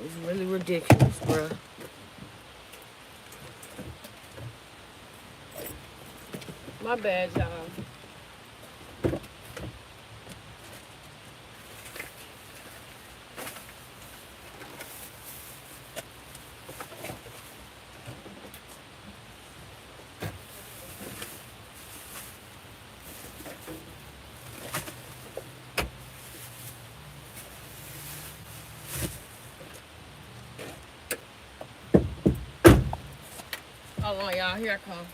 It's really ridiculous, bro. My bad, y'all. Hold on, y'all. Here I come.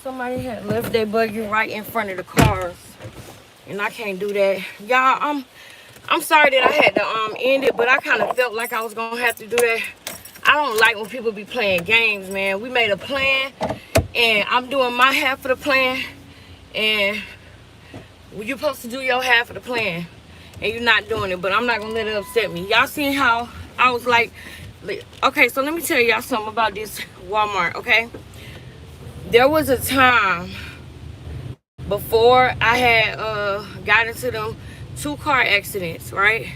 Somebody had left their buggy right in front of the cars, and I can't do that, y'all. I'm sorry that I had to end it, but I kind of felt like I was gonna have to do that. I don't like when people be playing games, man. We made a plan, and I'm doing my half of the plan, and you're supposed to do your half of the plan, and you're not doing it. But I'm not gonna let it upset me. Y'all seen how I was like, okay, so let me tell y'all something about this Walmart, okay? There was a time before I had got into them 2-car accidents, right?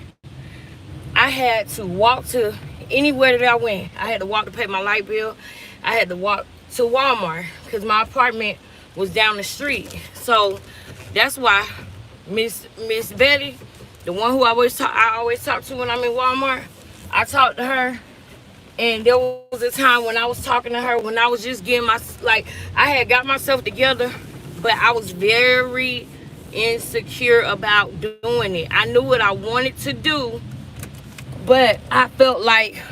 I had to walk to anywhere that I went. I had to walk to pay my light bill. I had to walk to Walmart because my apartment was down the street. So that's why Miss Betty, the one who I always talk to when I'm in Walmart, I talked to her. And there was a time when I was talking to her when I was just getting I had got myself together, but I was very insecure about doing it. I knew what I wanted to do, but I felt like,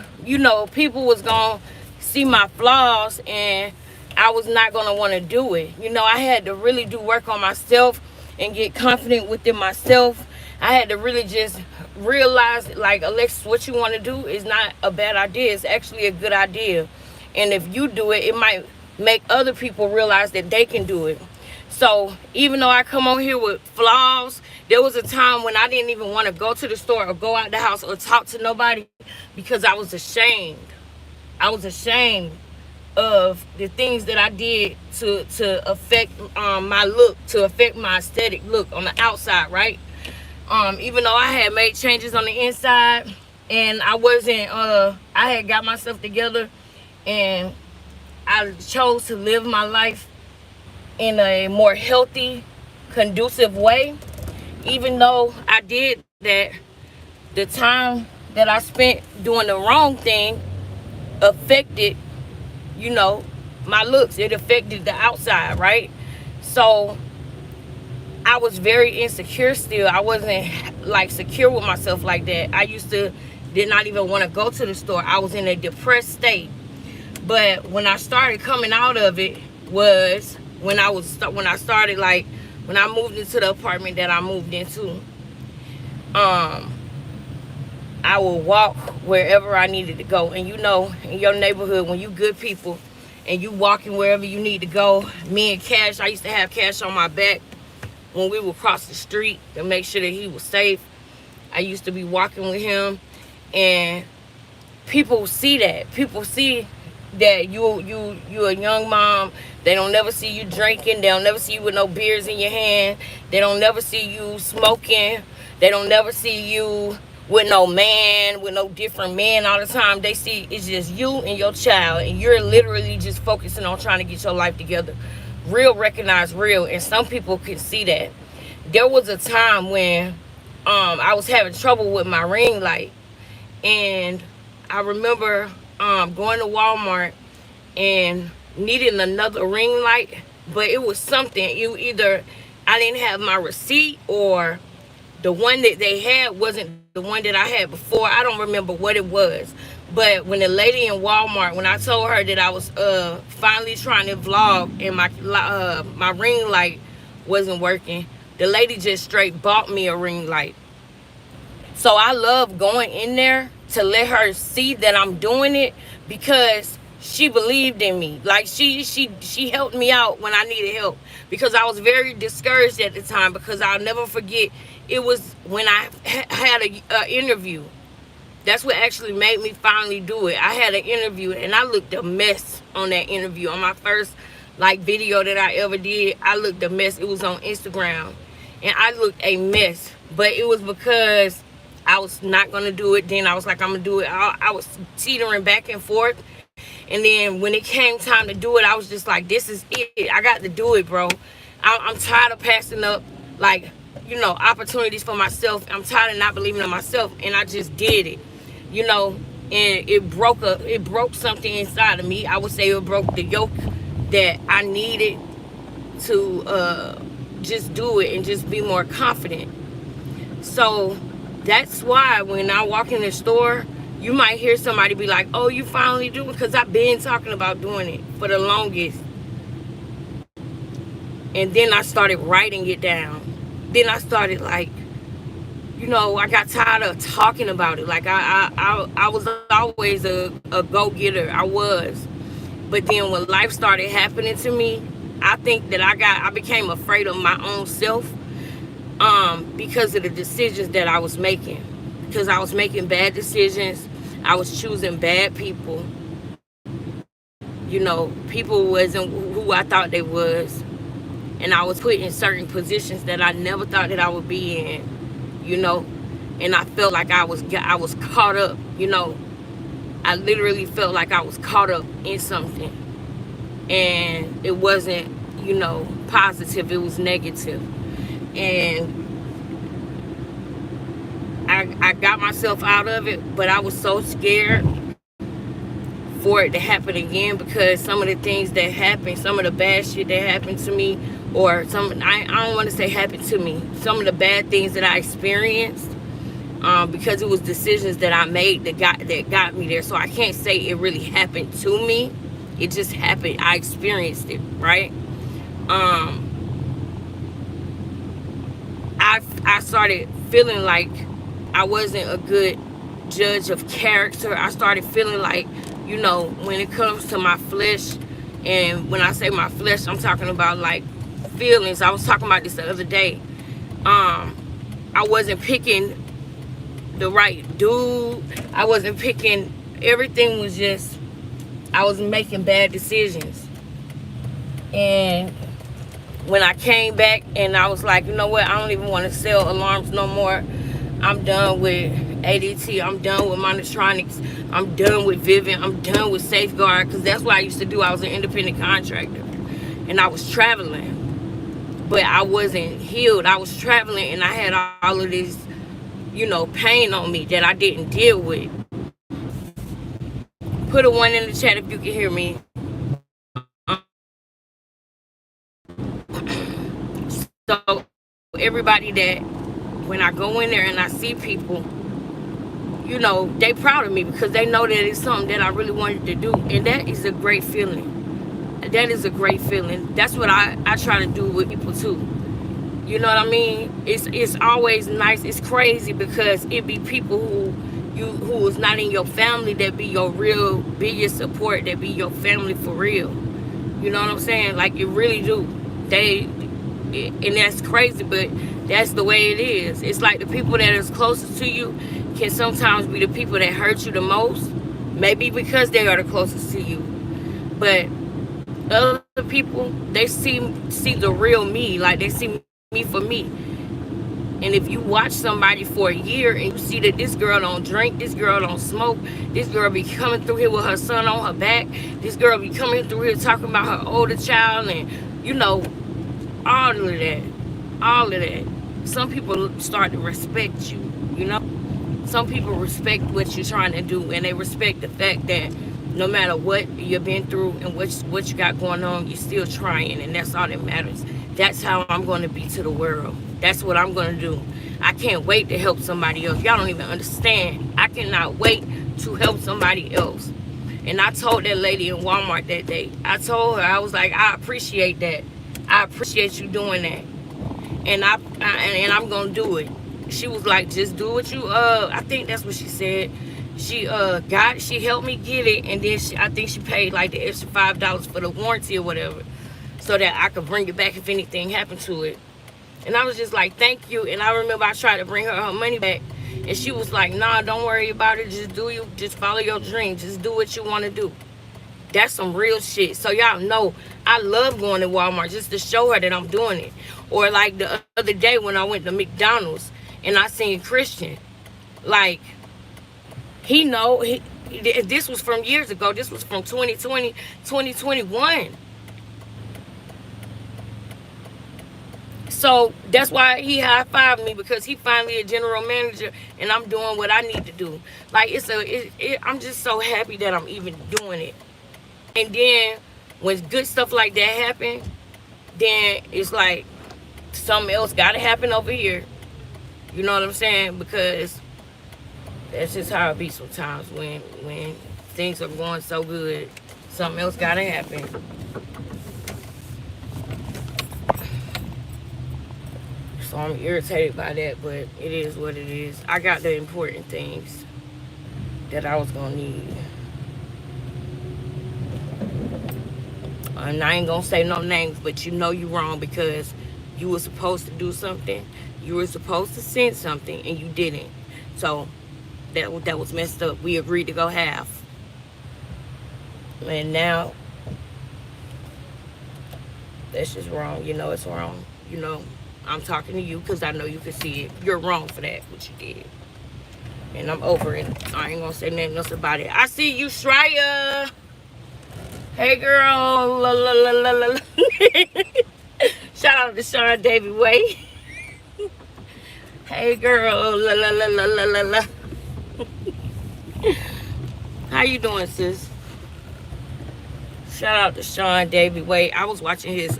people was gonna see my flaws and I was not gonna want to do it. I had to really do work on myself and get confident within myself. I had to really just realize, like, Alexis, what you want to do is not a bad idea. It's actually a good idea. And if you do it, it might make other people realize that they can do it. So even though I come on here with flaws, there was a time when I didn't even want to go to the store or go out the house or talk to nobody because I was ashamed. I was ashamed of the things that I did to affect my look, to affect my aesthetic look on the outside, right? Even though I had made changes on the inside and I had got myself together and I chose to live my life in a more healthy, conducive way. Even though I did that, the time that I spent doing the wrong thing affected, my looks. It affected the outside, right? So I was very insecure still. I wasn't secure with myself like that. I did not even want to go to the store. I was in a depressed state. But when I started coming out of it was when I moved into the apartment that I moved into. I would walk wherever I needed to go. And in your neighborhood, when you good people and you walking wherever you need to go, me and Cash, I used to have Cash on my back when we would cross the street to make sure that he was safe. I used to be walking with him, and people see that. People see that you a young mom. They don't never see you drinking. They don't never see you with no beers in your hand. They don't never see you smoking. They don't never see you with no man, with no different man all the time. They see it's just you and your child, and you're literally just focusing on trying to get your life together. Real recognize real, and some people can see that. There was a time when I was having trouble with my ring light, and I remember going to Walmart and needing another ring light, but it was something. Either I didn't have my receipt or the one that they had wasn't the one that I had before. I don't remember what it was. But when the lady in Walmart, when I told her that I was finally trying to vlog and my ring light wasn't working, the lady just straight bought me a ring light. So I love going in there to let her see that I'm doing it, because she believed in me. Like she helped me out when I needed help, because I was very discouraged at the time. Because I'll never forget, it was when I had a interview. That's what actually made me finally do it. I had an interview and I looked a mess on that interview. On my first like video that I ever did, I looked a mess. It was on Instagram and I looked a mess. But it was because I was not gonna do it. Then I was like, I'm gonna do it. I was teetering back and forth. And then when it came time to do it, I was just like, this is it. I got to do it, bro. I'm tired of passing up, like, opportunities for myself. I'm tired of not believing in myself. And I just did it, and it broke something inside of me. I would say it broke the yoke that I needed to just do it and just be more confident. So that's why when I walk in the store, you might hear somebody be like, oh, you finally do it? Because I've been talking about doing it for the longest. And then I started writing it down. Then I started like, I got tired of talking about it. Like I was always a go-getter. I was. But then when life started happening to me, I think that I became afraid of my own self, because of the decisions that I was making. Because I was making bad decisions. I was choosing bad people. People wasn't who I thought they was. And I was put in certain positions that I never thought that I would be in, and I felt like I was caught up, I literally felt like I was caught up in something, and it wasn't, positive, it was negative. And I got myself out of it, but I was so scared for it to happen again, because some of the things that happened, some of the bad shit that happened to me, or I don't want to say happened to me, some of the bad things that I experienced, because it was decisions that I made that got me there. So I can't say it really happened to me. It just happened. I experienced it, right? I started feeling like I wasn't a good judge of character. I started feeling like, when it comes to my flesh, and when I say my flesh, I'm talking about like feelings. I was talking about this the other day. I wasn't picking the right dude. I wasn't picking, everything was just, I was making bad decisions. And when I came back and I was like, you know what, I don't even want to sell alarms no more. I'm done with ADT. I'm done with Monotronics. I'm done with Vivint. I'm done with Safeguard, because that's what I used to do. I was an independent contractor and I was traveling, but I wasn't healed. I was traveling and I had all of this, pain on me that I didn't deal with. Put a 1 in the chat if you can hear me. So everybody that, when I go in there and I see people, they proud of me because they know that it's something that I really wanted to do. And that is a great feeling. That is a great feeling. That's what I try to do with people too. You know what I mean? It's always nice. It's crazy because it be people who is not in your family that be your real biggest support, that be your family for real. You know what I'm saying? Like, it really do. And that's crazy, but that's the way it is. It's like the people that is closest to you can sometimes be the people that hurt you the most. Maybe because they are the closest to you. But other people, they see the real me. Like, they see me for me. And if you watch somebody for a year and you see that this girl don't drink, this girl don't smoke, this girl be coming through here with her son on her back, this girl be coming through here talking about her older child, and all of that. Some people start to respect you, Some people respect what you're trying to do, and they respect the fact that no matter what you've been through and what you got going on, you're still trying, and that's all that matters. That's how I'm going to be to the world. That's what I'm going to do. I can't wait to help somebody else. Y'all don't even understand. I cannot wait to help somebody else. And I told that lady in Walmart that day, I told her, I was like, I appreciate that. I appreciate you doing that. And I'm going to do it. She was like, just do what you, I think that's what she said. She helped me get it, and then I think she paid like the extra $5 for the warranty or whatever, so that I could bring it back if anything happened to it. And I was just like, thank you. And I remember I tried to bring her money back, and she was like, nah, don't worry about it. Just follow your dream. Just do what you want to do. That's some real shit. So y'all know I love going to Walmart just to show her that I'm doing it. Or like the other day when I went to McDonald's and I seen Christian, like this was from years ago. This was from 2020, 2021. So that's why he high-fived me, because he finally a general manager and I'm doing what I need to do. Like I'm just so happy that I'm even doing it. And then when good stuff like that happen, then it's like something else gotta happen over here. You know what I'm saying? Because that's just how it be sometimes when things are going so good. Something else gotta happen. So I'm irritated by that, but it is what it is. I got the important things that I was gonna need. And I ain't gonna say no names, but you know you wrong, because you were supposed to do something. You were supposed to send something and you didn't. So that was messed up. We agreed to go half. And now that's just wrong. You know it's wrong. You know, I'm talking to you because I know you can see it. You're wrong for that, what you did. And I'm over it. I ain't gonna say nothing else about it. I see you, Shreya. Hey, girl. La, la, la, la, la. Shout out to Sean David Way. Hey, girl. La, la, la, la, la, la, la. How you doing, sis? Shout out to Sean David Way. I was watching his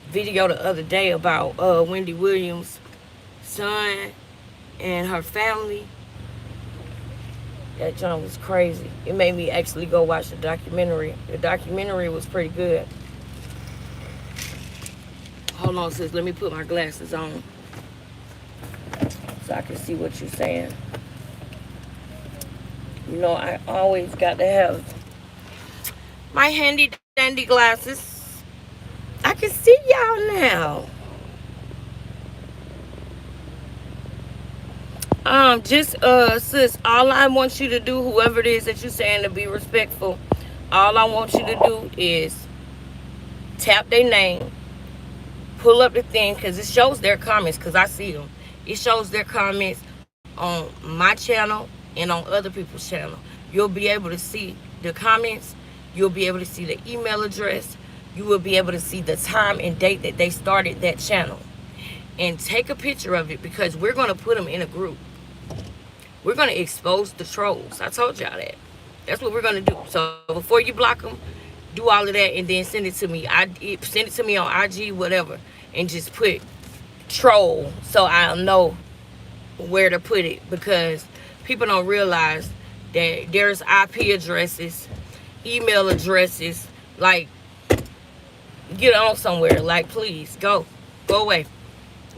video the other day about Wendy Williams' son and her family. That John was crazy. It made me actually go watch the documentary. The documentary was pretty good. Hold on, sis. Let me put my glasses on so I can see what you're saying. You know, I always got to have my handy dandy glasses. I can see y'all now. Sis, all I want you to do, whoever it is that you're saying to be respectful, all I want you to do is tap their name, pull up the thing, because it shows their comments, because I see them. It shows their comments on my channel and on other people's channel. You'll be able to see the comments. You'll be able to see the email address. You will be able to see the time and date that they started that channel. And take a picture of it, because we're going to put them in a group. We're going to expose the trolls. I told y'all that. That's what we're going to do. So before you block them, do all of that and then send it to me. Send it to me on IG, whatever, and just put troll so I'll know where to put it, because people don't realize that there's IP addresses, email addresses. Like, get on somewhere. Like, please, go away.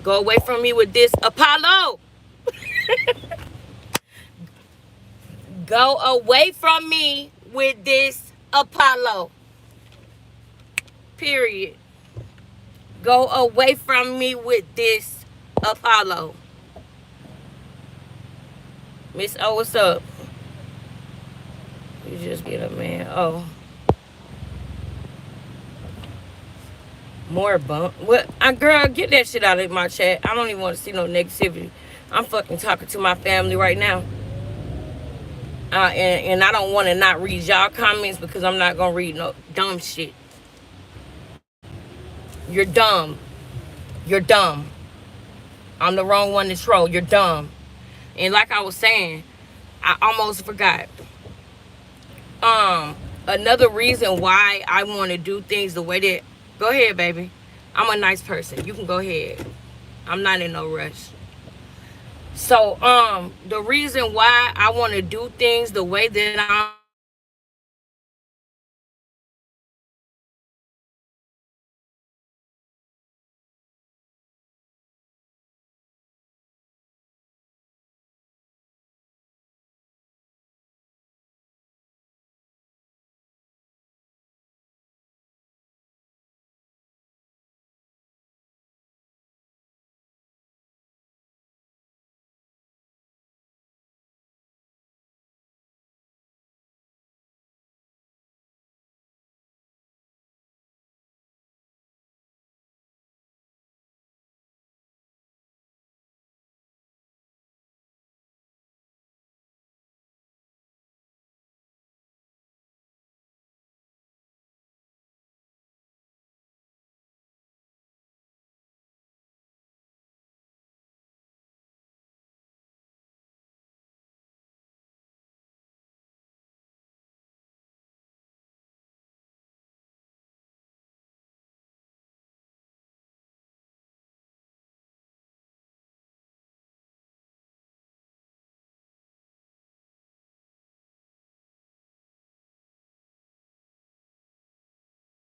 Go away from me with this, Apollo. Go away from me with this, Apollo. Period. Go away from me with this, Apollo. Miss O, what's up? You just get a man. Oh. More bump. What? Girl, get that shit out of my chat. I don't even want to see no negativity. I'm fucking talking to my family right now. And I don't want to not read y'all comments, because I'm not going to read no dumb shit. You're dumb. You're dumb. I'm the wrong one to troll. You're dumb. And like I was saying, I almost forgot. Another reason why I want to do things the way that... Go ahead, baby. I'm a nice person. You can go ahead. I'm not in no rush. So, the reason why I want to do things the way that I'm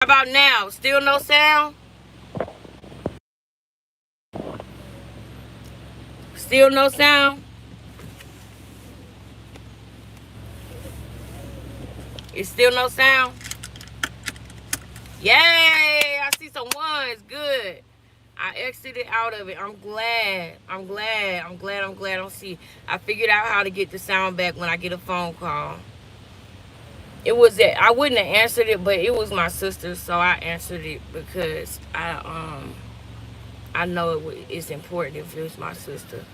about now? Still no sound? Still no sound? It's still no sound? Yay! I see some ones. Good. I exited out of it. I'm glad. I'm see. I figured out how to get the sound back when I get a phone call. It was that I wouldn't have answered it, but it was my sister, so I answered it because I know it's important if it was my sister.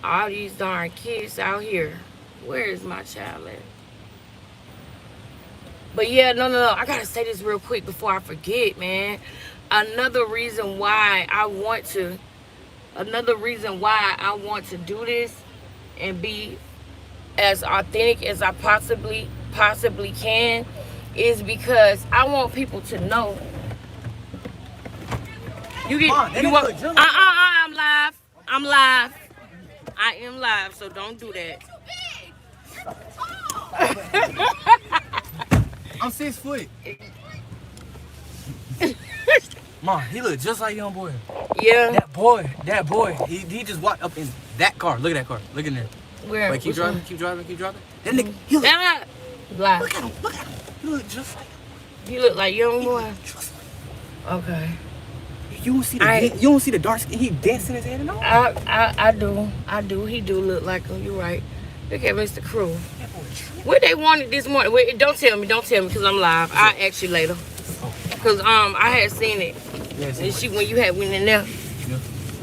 All these darn kids out here. Where is my child at? But yeah, no. I gotta say this real quick before I forget, man. Another reason why I want to do this and be as authentic as I possibly can is because I want people to know. I'm live. I am live, so don't do that. I'm 6 foot. Mom, he look just like young boy. Yeah. That boy, he just walked up in that car. Look at that car. Look in there. Where? Wait, keep driving. That nigga, he look. Live. Look at him. He look just like him. You look like young boy. Okay. You don't see the dark skin. He dancing his head and all. I do. He do look like him. You're right. Look at Mr. Crew. What they wanted this morning? Wait, don't tell me, because I'm live. I'll ask you later. Cause I had seen it. Yeah, and when you had went in there.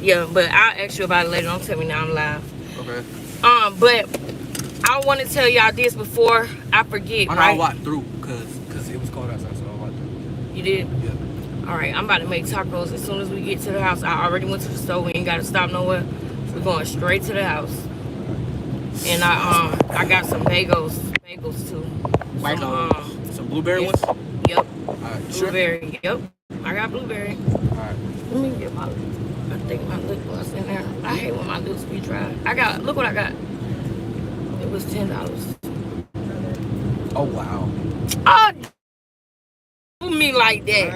Yeah, but I'll ask you about it later. Don't tell me now I'm live. Okay. But I want to tell y'all this before I forget. I walked through because it was cold outside, so I walked through. You did? Yeah. All right, I'm about to make tacos as soon as we get to the house. I already went to the store. We ain't got to stop nowhere. We're going straight to the house. And I got some bagels too. Some blueberry ones? Yep. Alright, blueberry. Sure? Yep. I got blueberry. Alright. Let me get I think my lip gloss in there. I hate when my lips be dry. Look what I got. It was $10. Oh wow. Oh, do me like that.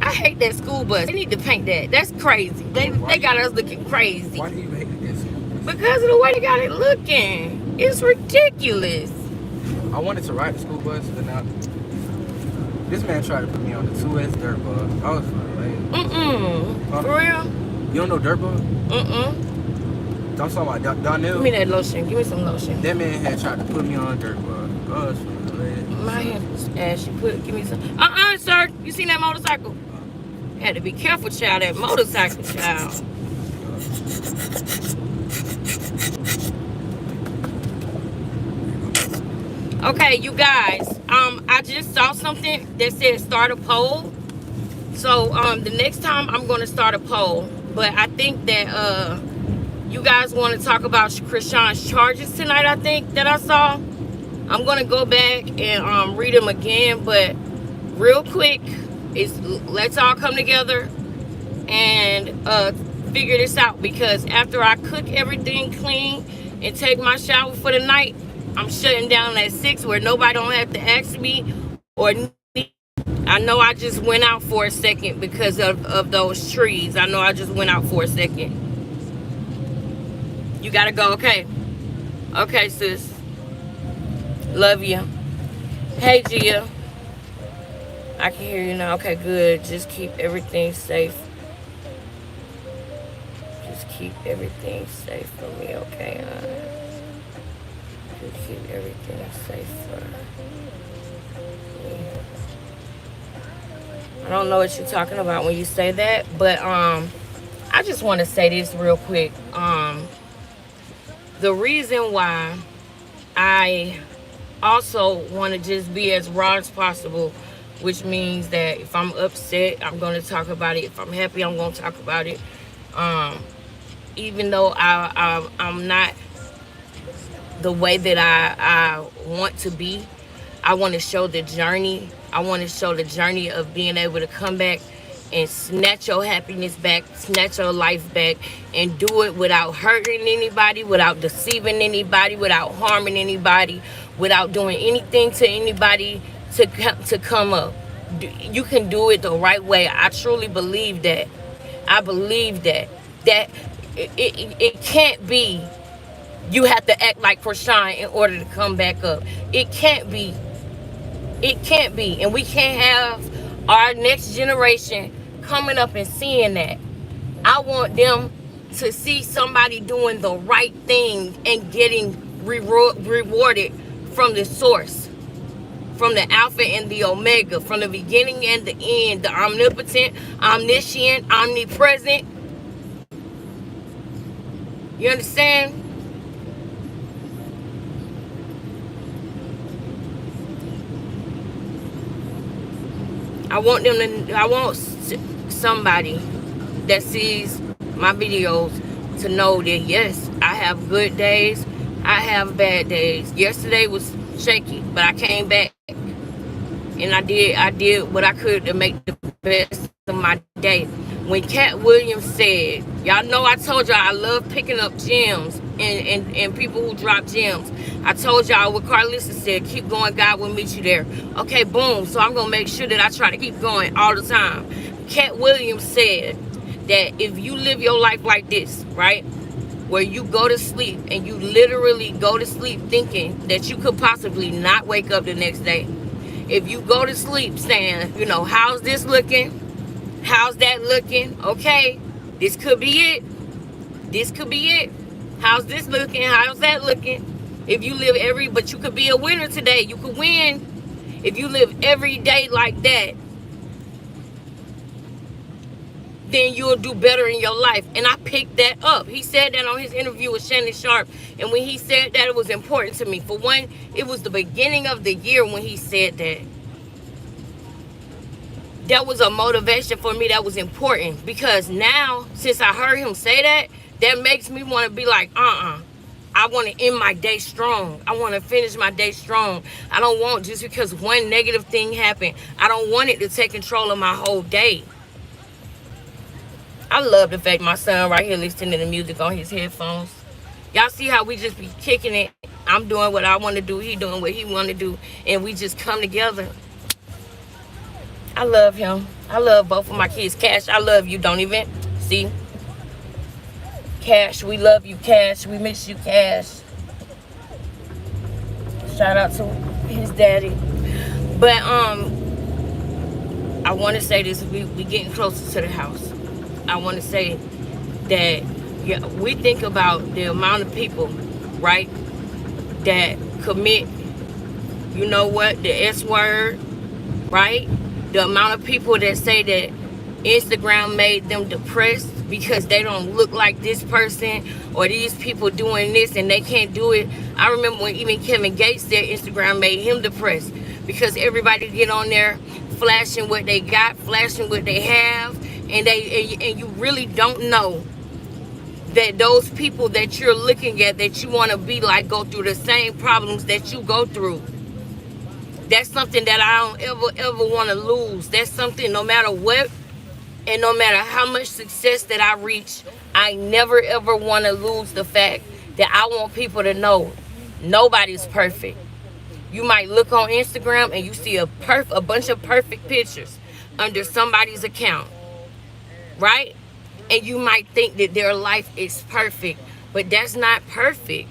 I hate that school bus. They need to paint that. That's crazy. They got us looking crazy. Why do you hate this? Because of the way they got it looking. It's ridiculous. I wanted to ride the school bus, but now this man tried to put me on the 2S dirt bus. I was like, For real? You don't know dirt bus? I'm talking about Donnell. Give me that lotion. Give me some lotion. That man had tried to put me on a dirt bus. Gosh, my hand was ashy. Give me some. Sir. You seen that motorcycle? Had to be careful, child. That motorcycle, child. Okay, you guys. I just saw something that said start a poll. So the next time I'm gonna start a poll. But I think that you guys want to talk about Krishan's charges tonight. I think that I saw. I'm gonna go back and read them again, but real quick, let's all come together and figure this out, because after I cook everything clean and take my shower for the night, I'm shutting down at 6 where nobody don't have to ask me or I know I just went out for a second because of those trees. I know I just went out for a second. You gotta go, okay? Okay, sis. Love you. Hey, Gia. I can hear you now. Okay, good. Just keep everything safe. Just keep everything safe for me, okay? Just keep everything safe for me. I don't know what you're talking about when you say that, but I just want to say this real quick. The reason why I also want to just be as raw as possible, which means that if I'm upset, I'm going to talk about it. If I'm happy, I'm going to talk about it. Even though I'm not the way that I want to be, I want to show the journey. I want to show the journey of being able to come back and snatch your happiness back, snatch your life back, and do it without hurting anybody, without deceiving anybody, without harming anybody, without doing anything to anybody to come up. You can do it the right way. I truly believe that. I believe that it can't be you have to act like Krishan in order to come back up. It can't be. It can't be. And we can't have our next generation coming up and seeing that. I want them to see somebody doing the right thing and getting rewarded from the source, from the Alpha and the Omega, from the beginning and the end, the omnipotent, omniscient, omnipresent. You understand? I want somebody that sees my videos to know that yes, I have good days, I have bad days. Yesterday was shaky, but I came back and I did what I could to make the best of my day. When Cat Williams said, y'all know I told y'all I love picking up gems and people who drop gems. I told y'all what Carlissa said, keep going, God will meet you there. Okay, boom. So I'm gonna make sure that I try to keep going all the time. Cat Williams said that if you live your life like this, right, where you go to sleep and you literally go to sleep thinking that you could possibly not wake up the next day. If you go to sleep saying, you know, how's this looking? How's that looking? Okay, this could be it. This could be it. How's this looking? How's that looking? If you live but you could be a winner today. You could win. If you live every day like that, then you'll do better in your life. And I picked that up. He said that on his interview with Shannon Sharp. And when he said that, it was important to me. For one, it was the beginning of the year when he said that. That was a motivation for me that was important. Because now, since I heard him say that, that makes me want to be like, I want to end my day strong. I want to finish my day strong. I don't want just because one negative thing happened, I don't want it to take control of my whole day. I love the fact my son right here listening to music on his headphones. Y'all see how we just be kicking it. I'm doing what I want to do. He doing what he want to do. And we just come together. I love him. I love both of my kids. Cash, I love you. Don't even see. Cash, we love you, Cash. We miss you, Cash. Shout out to his daddy. But I want to say this. We getting closer to the house. I want to say that we think about the amount of people, right, that commit, you know what, the S word, right? The amount of people that say that Instagram made them depressed because they don't look like this person or these people doing this and they can't do it. I remember when even Kevin Gates said Instagram made him depressed because everybody get on there flashing what they got, flashing what they have, and you really don't know that those people that you're looking at that you want to be like go through the same problems that you go through. That's something that I don't ever want to lose. That's something no matter what and no matter how much success that I reach, I never ever want to lose the fact that I want people to know nobody's perfect. You might look on Instagram and you see a bunch of perfect pictures under somebody's account, right? And you might think that their life is perfect, but that's not perfect.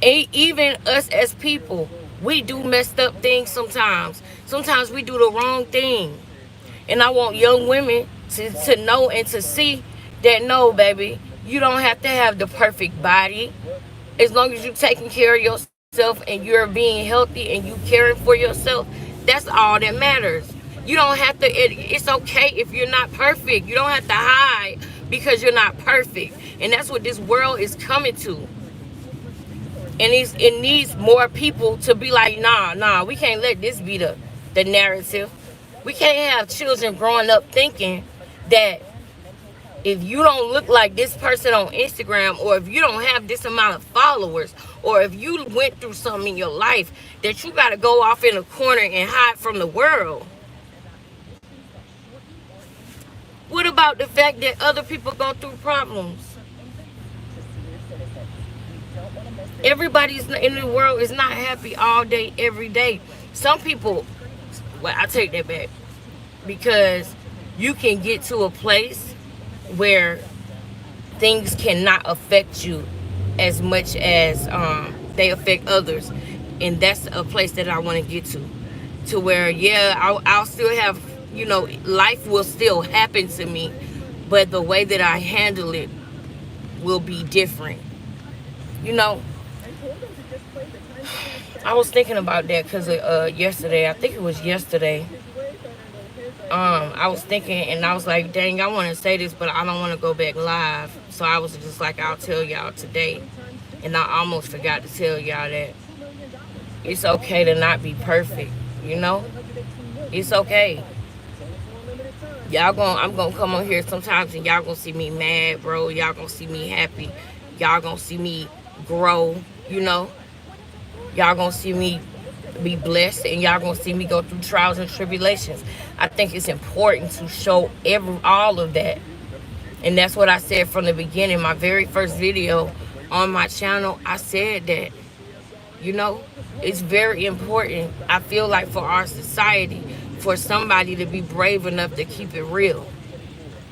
Even us as people, we do messed up things sometimes. Sometimes we do the wrong thing. And I want young women to know and to see that no, baby, you don't have to have the perfect body. As long as you're taking care of yourself and you're being healthy and you caring for yourself, that's all that matters. You don't have to, it's okay if you're not perfect. You don't have to hide because you're not perfect. And that's what this world is coming to. And it needs more people to be like, nah, we can't let this be the narrative. We can't have children growing up thinking that if you don't look like this person on Instagram, or if you don't have this amount of followers, or if you went through something in your life, that you got to go off in a corner and hide from the world. What about the fact that other people go through problems? Everybody's in the world is not happy all day, every day. some people, well, I take that back, because you can get to a place where things cannot affect you as much as they affect others, and that's a place that I want to get to where, yeah, I'll still have, life will still happen to me, but the way that I handle it will be different. You know, I was thinking about that because yesterday, I think it was yesterday. I was thinking, and I was like, dang, I want to say this, but I don't want to go back live. So I was just like, I'll tell y'all today. And I almost forgot to tell y'all that it's okay to not be perfect, you know? It's okay. I'm gonna come on here sometimes and y'all gonna see me mad, bro. Y'all gonna see me happy. Y'all gonna see me grow, you know? Y'all gonna see me be blessed, and y'all gonna see me go through trials and tribulations. I think it's important to show all of that. And that's what I said from the beginning. My very first video on my channel, I said that, it's very important. I feel like for our society, for somebody to be brave enough to keep it real,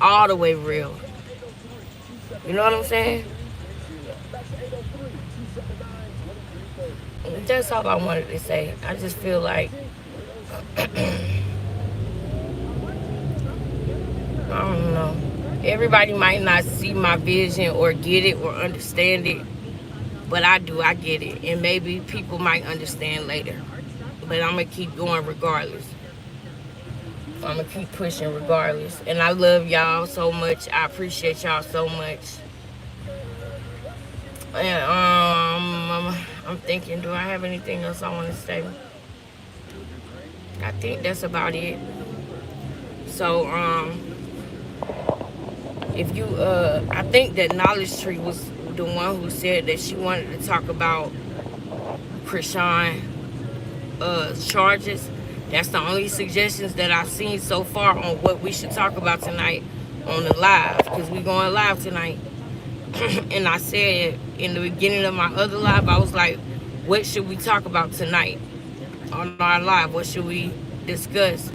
all the way real. You know what I'm saying? That's all I wanted to say. I just feel like I don't know. Everybody might not see my vision or get it or understand it, but I do. I get it. And maybe people might understand later. But I'm going to keep going regardless. I'm going to keep pushing regardless. And I love y'all so much. I appreciate y'all so much. And I'm thinking, do I have anything else I want to say? I think that's about it. So, if you, I think that Knowledge Tree was the one who said that she wanted to talk about Krishan charges. That's the only suggestions that I've seen so far on what we should talk about tonight on the live, because we're going live tonight. And I said in the beginning of my other live, I was like, what should we talk about tonight on our live? What should we discuss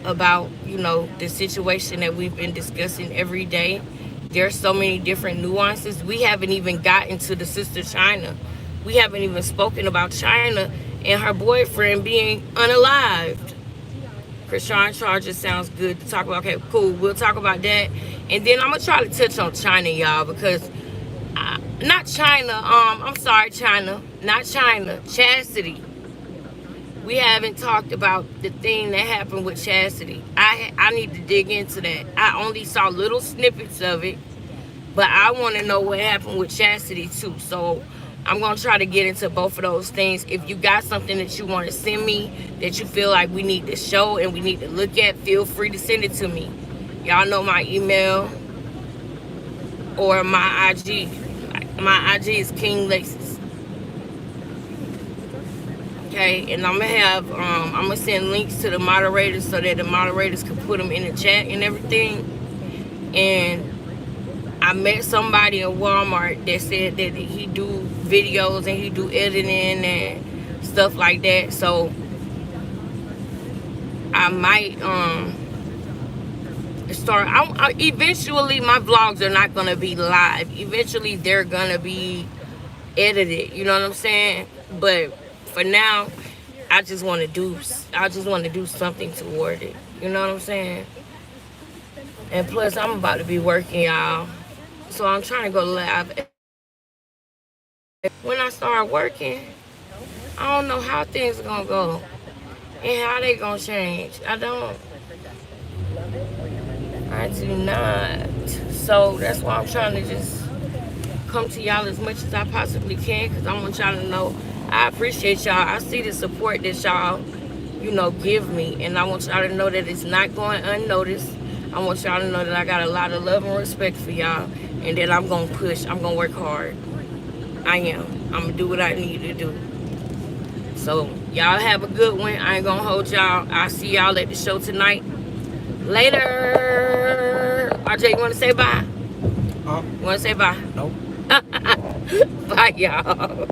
about, the situation that we've been discussing every day? There's so many different nuances. We haven't even gotten to the sister China. We haven't even spoken about China and her boyfriend being unalived. Krishan charges sounds good to talk about. Okay, cool. We'll talk about that. And then I'm going to try to touch on China, y'all, because not China. I'm sorry, China. Not China. Chastity. We haven't talked about the thing that happened with Chastity. I need to dig into that. I only saw little snippets of it, but I want to know what happened with Chastity too. So I'm going to try to get into both of those things. If you got something that you want to send me that you feel like we need to show and we need to look at, feel free to send it to me. Y'all know my email or my IG. My IG is KingLexus. Okay, and I'm gonna send links to the moderators so that the moderators can put them in the chat and everything. And I met somebody in Walmart that said that he do videos and he do editing and stuff like that. So I might start. Eventually, my vlogs are not gonna be live. Eventually, they're gonna be edited. You know what I'm saying? But for now, I just want to do something toward it. You know what I'm saying? And plus, I'm about to be working, y'all. So I'm trying to go live. When I start working, I don't know how things are going to go and how they going to change. I do not. So that's why I'm trying to just come to y'all as much as I possibly can, because I want y'all to know I appreciate y'all. I see the support that y'all, give me. And I want y'all to know that it's not going unnoticed. I want y'all to know that I got a lot of love and respect for y'all. And that I'm going to push. I'm going to work hard. I am. I'm going to do what I need to do. So, y'all have a good one. I ain't going to hold y'all. I'll see y'all at the show tonight. Later. RJ, you want to say bye? Huh? You want to say bye? Nope. Bye, y'all.